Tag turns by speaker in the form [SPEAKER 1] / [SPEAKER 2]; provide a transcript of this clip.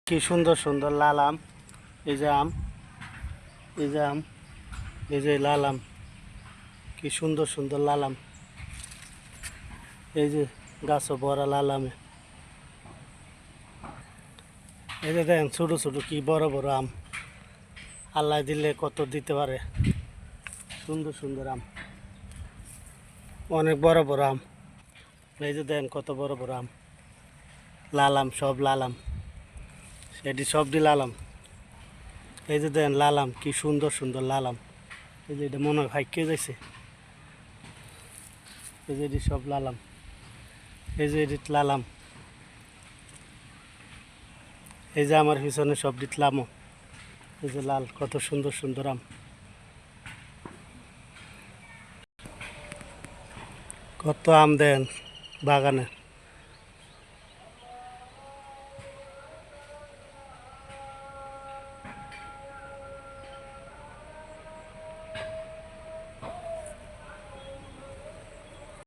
[SPEAKER 1] কি সুন্দর সুন্দর লাল আম। এই যে আম, এই যে আম, এই যে লাল আম, কি সুন্দর সুন্দর লাল আম। এই যে গাছও ভরা লাল আমে। এই যে দেখেন ছোটো ছোটো কি বড় বড় আম। আল্লাহ দিলে কত দিতে পারে। সুন্দর সুন্দর আম, অনেক বড় বড় আম। এই যে দেখেন কত বড় বড় আম, লাল আম, সব লাল আম, এটি সবটি লাল আম। এই যে দেখেন লাল আম, কি সুন্দর সুন্দর লাল আম। এই যে এটা মনে হয় ভাইকে যাইছে। এই যে এটি সব লাল আম, এই যে এটি লাল আম। এই যে আমার পিছনে সব দিতলামও। এই যে লাল, কত সুন্দর সুন্দর আম। কত আম দেন বাগানে।